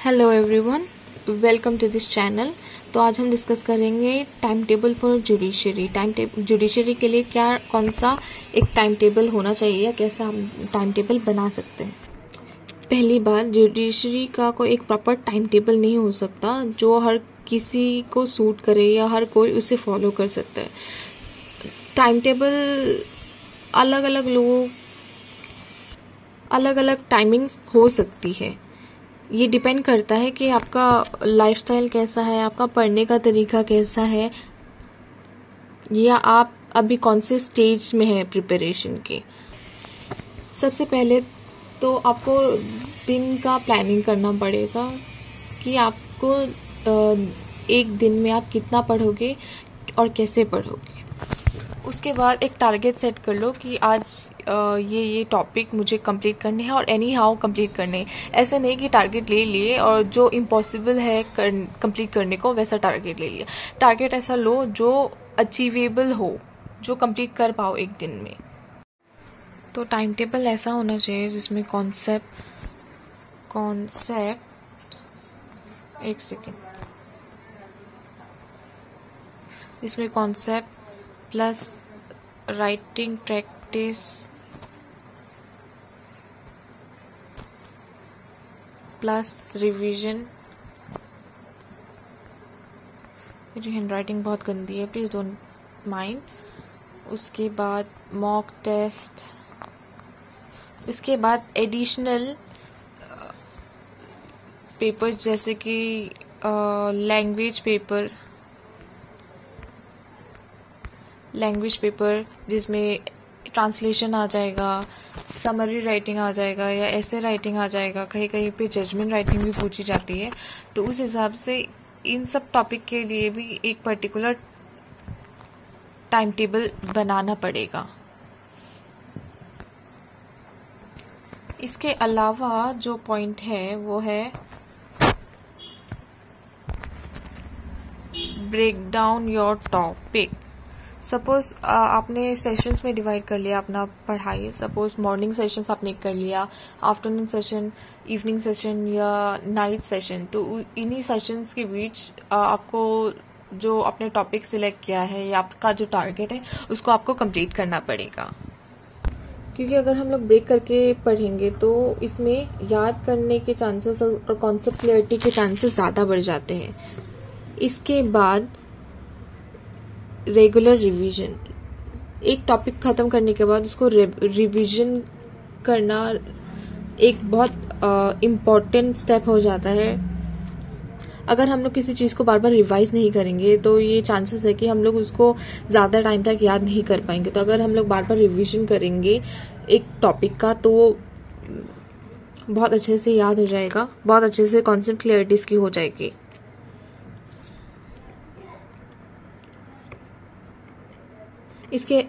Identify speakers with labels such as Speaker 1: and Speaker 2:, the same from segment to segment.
Speaker 1: Hello everyone, welcome to this channel. तो आज हम डिस्कस करेंगे time table for judiciary. Judiciary के लिए कौन सा एक टाइम टेबल होना चाहिए या कैसा हम टाइम टेबल बना सकते हैं। पहली बात, जुडिशरी का कोई एक प्रॉपर टाइम टेबल नहीं हो सकता जो हर किसी को सूट करे या हर कोई उसे फॉलो कर सकता है। टाइम टेबल अलग अलग लोगों अलग अलग टाइमिंग्स हो सकती है। ये डिपेंड करता है कि आपका लाइफस्टाइल कैसा है, आपका पढ़ने का तरीका कैसा है, या आप अभी कौन से स्टेज में है प्रिपरेशन के। सबसे पहले तो आपको दिन का प्लानिंग करना पड़ेगा कि आपको एक दिन में आप कितना पढ़ोगे और कैसे पढ़ोगे। उसके बाद एक टारगेट सेट कर लो कि आज ये टॉपिक मुझे कंप्लीट करने हैं और एनी हाउ कंप्लीट करने हैं। ऐसे नहीं कि टारगेट ले लिए और जो इम्पॉसिबल है कंप्लीट करने को वैसा टारगेट ले लिया। टारगेट ऐसा लो जो अचीवेबल हो, जो कंप्लीट कर पाओ एक दिन में। तो टाइम टेबल ऐसा होना चाहिए जिसमें जिसमें concept plus writing practice plus revision. मेरी हैंडराइटिंग बहुत गंदी है, प्लीज़ डोंट माइंड। उसके बाद मॉक टेस्ट, उसके बाद एडिशनल पेपर्स जैसे कि लैंग्वेज पेपर जिसमें ट्रांसलेशन आ जाएगा, समरी राइटिंग आ जाएगा या ऐसे राइटिंग आ जाएगा। कहीं कहीं पे जजमेंट राइटिंग भी पूछी जाती है। तो उस हिसाब से इन सब टॉपिक के लिए भी एक पर्टिकुलर टाइम टेबल बनाना पड़ेगा। इसके अलावा जो पॉइंट है वो है break down your topic. Suppose आपने सेशंस में डिवाइड कर लिया अपना पढ़ाई। सपोज मॉर्निंग सेशंस आपने कर लिया, आफ्टरनून सेशन, इवनिंग सेशन या नाइट सेशन। तो इन्हीं सेशंस के बीच आपको जो अपने टॉपिक सिलेक्ट किया है या आपका जो टारगेट है उसको आपको कंप्लीट करना पड़ेगा। क्योंकि अगर हम लोग ब्रेक करके पढ़ेंगे तो इसमें याद करने के चांसेस और कॉन्सेप्ट क्लियरिटी के चांसेस ज़्यादा बढ़ जाते हैं। इसके बाद रेगुलर रिवीजन। एक टॉपिक खत्म करने के बाद उसको रिवीजन करना एक बहुत इम्पॉर्टेंट स्टेप हो जाता है। अगर हम लोग किसी चीज़ को बार बार रिवाइज नहीं करेंगे तो ये चांसेस है कि हम लोग उसको ज़्यादा टाइम तक याद नहीं कर पाएंगे। तो अगर हम लोग बार बार रिवीजन करेंगे एक टॉपिक का तो बहुत अच्छे से याद हो जाएगा, बहुत अच्छे से कॉन्सेप्ट क्लियरिटी इसकी हो जाएगी। इसके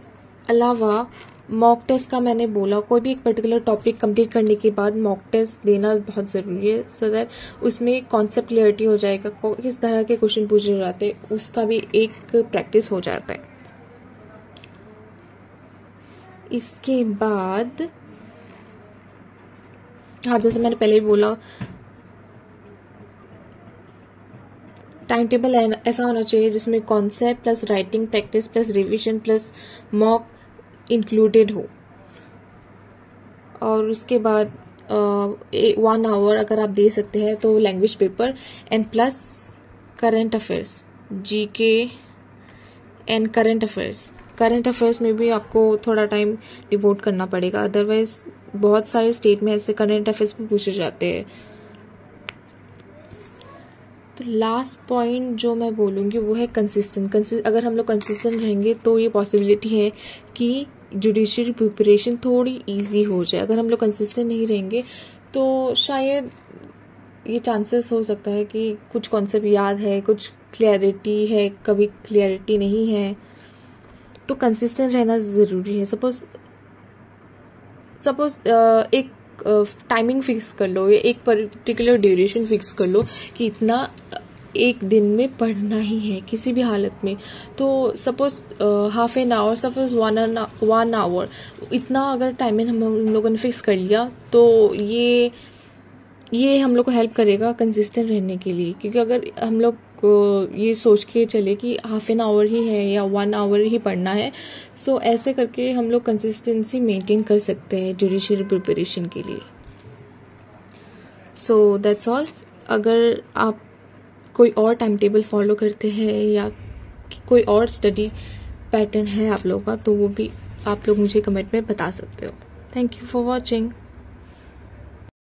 Speaker 1: अलावा मॉक टेस्ट का मैंने बोला, कोई भी एक पर्टिकुलर टॉपिक कंप्लीट करने के बाद मॉक टेस्ट देना बहुत ज़रूरी है, सो दैट उसमें कॉन्सेप्ट क्लियरिटी हो जाएगा, किस तरह के क्वेश्चन पूछे जाते हैं उसका भी एक प्रैक्टिस हो जाता है। इसके बाद जैसे मैंने पहले ही बोला, टाइम टेबल ऐसा होना चाहिए जिसमें concept plus writing practice plus revision plus mock included हो। और उसके बाद 1 आवर अगर आप दे सकते हैं तो language paper and plus current affairs, GK and current affairs में भी आपको थोड़ा टाइम डिवोट करना पड़ेगा। अदरवाइज बहुत सारे स्टेट में ऐसे करंट अफेयर्स भी पूछे जाते हैं। तो लास्ट पॉइंट जो मैं बोलूँगी वो है कंसिस्टेंट। अगर हम लोग कंसिस्टेंट रहेंगे तो ये पॉसिबिलिटी है कि जुडिशरी प्रिपरेशन थोड़ी इजी हो जाए। अगर हम लोग कंसिस्टेंट नहीं रहेंगे तो शायद ये चांसेस हो सकता है कि कुछ कॉन्सेप्ट याद है, कुछ क्लियरिटी है, कभी क्लियरिटी नहीं है। तो कंसिस्टेंट रहना ज़रूरी है। सपोज एक टाइमिंग फिक्स कर लो या एक पर्टिकुलर ड्यूरेशन फिक्स कर लो कि इतना एक दिन में पढ़ना ही है किसी भी हालत में। तो suppose half an hour, suppose 1 hour, इतना अगर टाइमिंग हम लोगों ने फिक्स कर लिया तो ये ये हम लोग को हेल्प करेगा कंसिस्टेंट रहने के लिए, क्योंकि अगर हम लोग को ये सोच के चले कि हाफ एन आवर ही है या 1 आवर ही पढ़ना है, सो ऐसे करके हम लोग कंसिस्टेंसी मेंटेन कर सकते हैं जुडिशरी प्रिपरेशन के लिए। So that's all. अगर आप कोई और टाइम टेबल फॉलो करते हैं या कोई और स्टडी पैटर्न है आप लोगों का, तो वो भी आप लोग मुझे कमेंट में बता सकते हो। Thank you for watching.